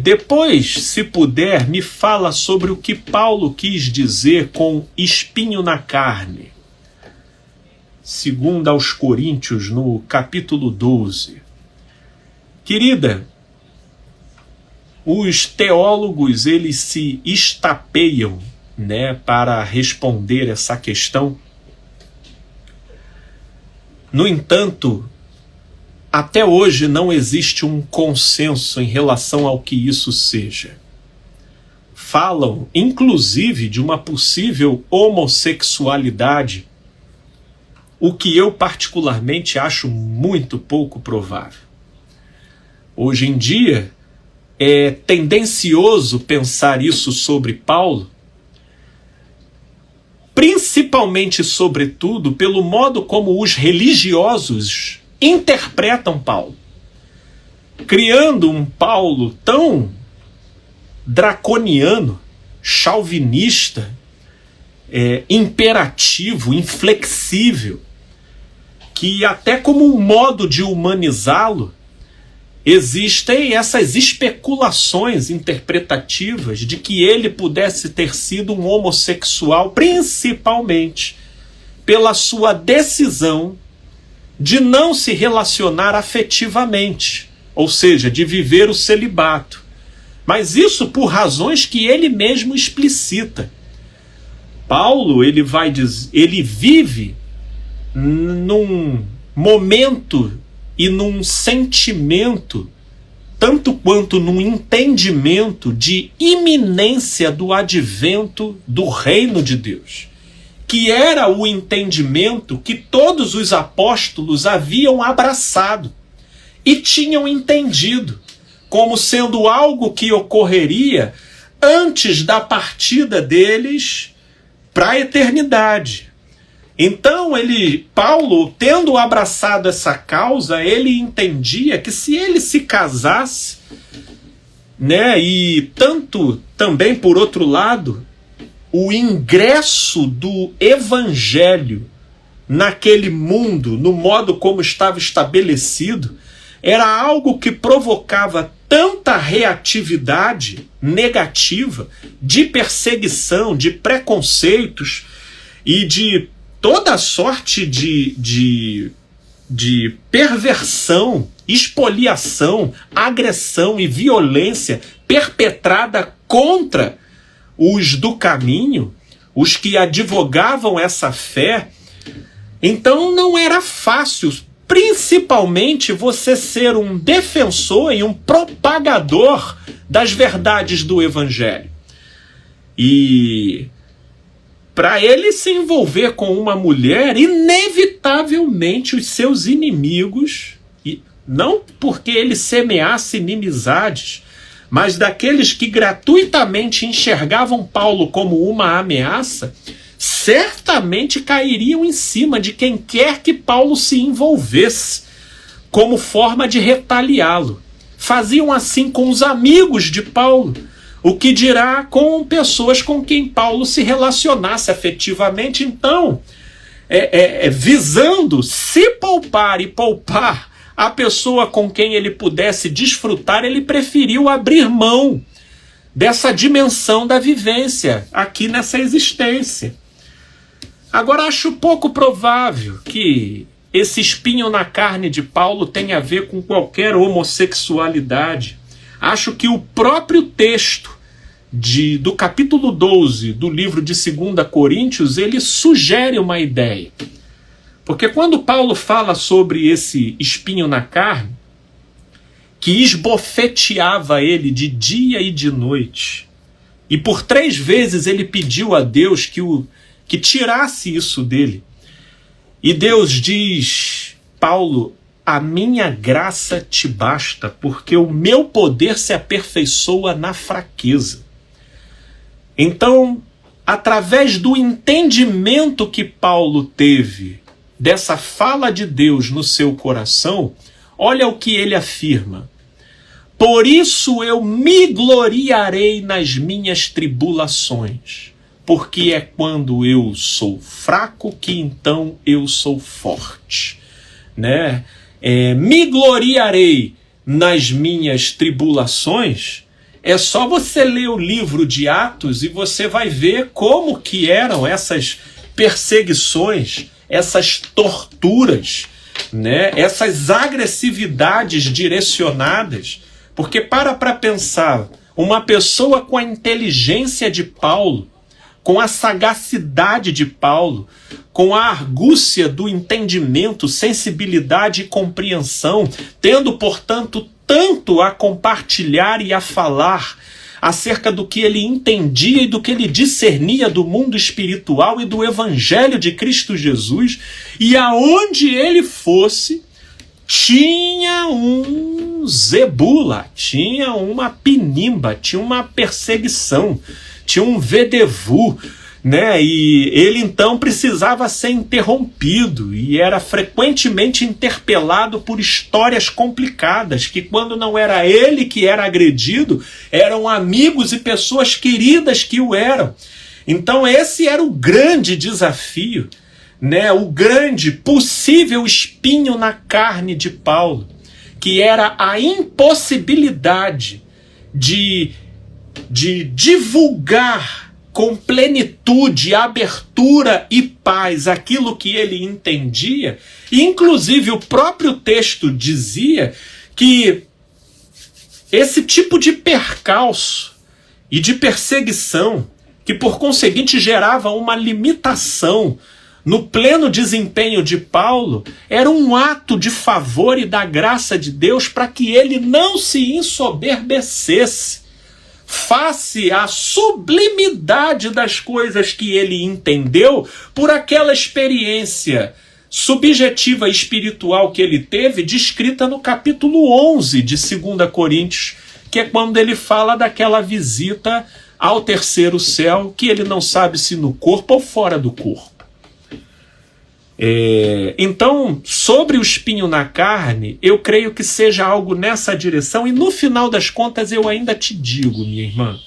Depois, se puder, me fala sobre o que Paulo quis dizer com espinho na carne. Segundo aos Coríntios, no capítulo 12. Querida, os teólogos, eles se estapeiam, né, para responder essa questão. No entanto, até hoje não existe um consenso em relação ao que isso seja. Falam, inclusive, de uma possível homossexualidade, o que eu particularmente acho muito pouco provável. Hoje em dia, é tendencioso pensar isso sobre Paulo, principalmente, sobretudo, pelo modo como os religiosos interpretam Paulo, criando um Paulo tão draconiano, chauvinista, imperativo, inflexível, que até como um modo de humanizá-lo, existem essas especulações interpretativas de que ele pudesse ter sido um homossexual, principalmente pela sua decisão de não se relacionar afetivamente, ou seja, de viver o celibato. Mas isso por razões que ele mesmo explicita. Paulo, ele vive num momento e num sentimento, tanto quanto num entendimento de iminência do advento do reino de Deus, que era o entendimento que todos os apóstolos haviam abraçado e tinham entendido como sendo algo que ocorreria antes da partida deles para a eternidade. Então Paulo, tendo abraçado essa causa, ele entendia que se ele se casasse, né, e tanto também por outro lado, o ingresso do evangelho naquele mundo, no modo como estava estabelecido, era algo que provocava tanta reatividade negativa, de perseguição, de preconceitos e de toda sorte de perversão, expoliação, agressão e violência perpetrada contra os do caminho, os que advogavam essa fé. Então não era fácil, principalmente, você ser um defensor e um propagador das verdades do Evangelho. E para ele se envolver com uma mulher, inevitavelmente os seus inimigos, e não porque ele semeasse inimizades, mas daqueles que gratuitamente enxergavam Paulo como uma ameaça, certamente cairiam em cima de quem quer que Paulo se envolvesse, como forma de retaliá-lo. Faziam assim com os amigos de Paulo, o que dirá com pessoas com quem Paulo se relacionasse afetivamente. Então, visando se poupar e poupar a pessoa com quem ele pudesse desfrutar, ele preferiu abrir mão dessa dimensão da vivência aqui nessa existência. Agora, acho pouco provável que esse espinho na carne de Paulo tenha a ver com qualquer homossexualidade. Acho que o próprio texto do capítulo 12 do livro de 2 Coríntios, ele sugere uma ideia. Porque quando Paulo fala sobre esse espinho na carne, que esbofeteava ele de dia e de noite, e por 3 vezes ele pediu a Deus que tirasse isso dele. E Deus diz: Paulo, a minha graça te basta, porque o meu poder se aperfeiçoa na fraqueza. Então, através do entendimento que Paulo teve dessa fala de Deus no seu coração, olha o que ele afirma: por isso eu me gloriarei nas minhas tribulações, porque é quando eu sou fraco que então eu sou forte, né? Me gloriarei nas minhas tribulações, é só você ler o livro de Atos e você vai ver como que eram essas perseguições, essas torturas, né? Essas agressividades direcionadas. Porque para pensar, uma pessoa com a inteligência de Paulo, com a sagacidade de Paulo, com a argúcia do entendimento, sensibilidade e compreensão, tendo, portanto, tanto a compartilhar e a falar acerca do que ele entendia e do que ele discernia do mundo espiritual e do Evangelho de Cristo Jesus, e aonde ele fosse, tinha um zebula, tinha uma pinimba, tinha uma perseguição, tinha um vedevu, né? E ele então precisava ser interrompido e era frequentemente interpelado por histórias complicadas, que quando não era ele que era agredido, eram amigos e pessoas queridas que o eram. Então esse era o grande desafio, né? O grande possível espinho na carne de Paulo, que era a impossibilidade de divulgar com plenitude, abertura e paz aquilo que ele entendia. E inclusive o próprio texto dizia que esse tipo de percalço e de perseguição, que por conseguinte gerava uma limitação no pleno desempenho de Paulo, era um ato de favor e da graça de Deus para que ele não se ensoberbecesse face à sublimidade das coisas que ele entendeu por aquela experiência subjetiva e espiritual que ele teve, descrita no capítulo 11 de 2 Coríntios, que é quando ele fala daquela visita ao terceiro céu, que ele não sabe se no corpo ou fora do corpo. Então, sobre o espinho na carne, eu creio que seja algo nessa direção, e no final das contas eu ainda te digo, minha irmã,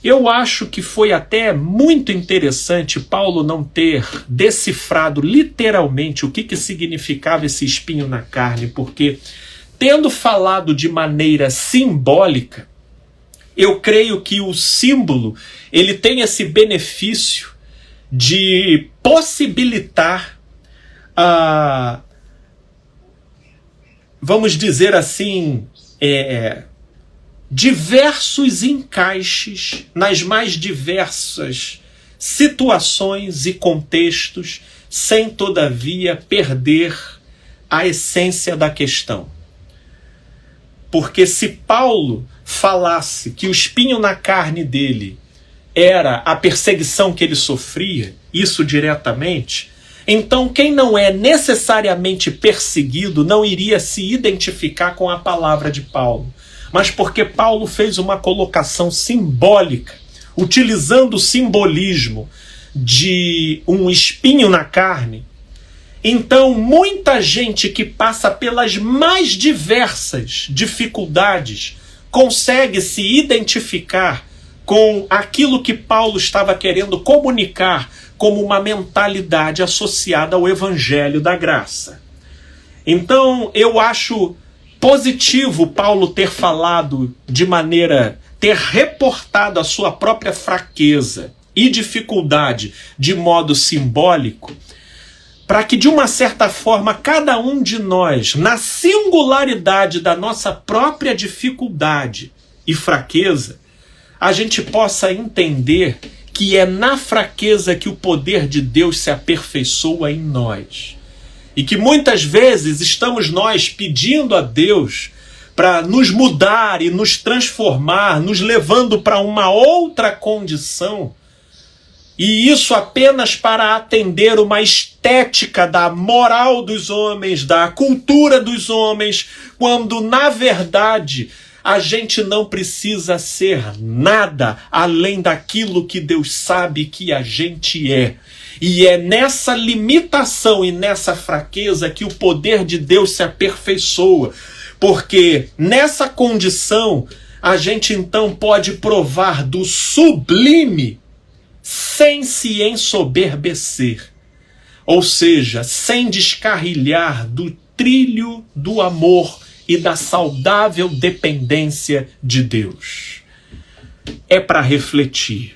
eu acho que foi até muito interessante Paulo não ter decifrado literalmente o que significava esse espinho na carne, porque tendo falado de maneira simbólica, eu creio que o símbolo ele tem esse benefício de possibilitar, vamos dizer assim, diversos encaixes nas mais diversas situações e contextos, sem todavia perder a essência da questão. Porque se Paulo falasse que o espinho na carne dele era a perseguição que ele sofria, isso diretamente, então quem não é necessariamente perseguido não iria se identificar com a palavra de Paulo. Mas porque Paulo fez uma colocação simbólica, utilizando o simbolismo de um espinho na carne, então muita gente que passa pelas mais diversas dificuldades consegue se identificar com aquilo que Paulo estava querendo comunicar como uma mentalidade associada ao Evangelho da Graça. Então, eu acho positivo Paulo ter falado ter reportado a sua própria fraqueza e dificuldade de modo simbólico, para que, de uma certa forma, cada um de nós, na singularidade da nossa própria dificuldade e fraqueza, a gente possa entender que é na fraqueza que o poder de Deus se aperfeiçoa em nós. E que muitas vezes estamos nós pedindo a Deus para nos mudar e nos transformar, nos levando para uma outra condição. E isso apenas para atender uma estética da moral dos homens, da cultura dos homens, quando na verdade a gente não precisa ser nada além daquilo que Deus sabe que a gente é. E é nessa limitação e nessa fraqueza que o poder de Deus se aperfeiçoa. Porque nessa condição a gente então pode provar do sublime sem se ensoberbecer. Ou seja, sem descarrilhar do trilho do amor e da saudável dependência de Deus. É para refletir.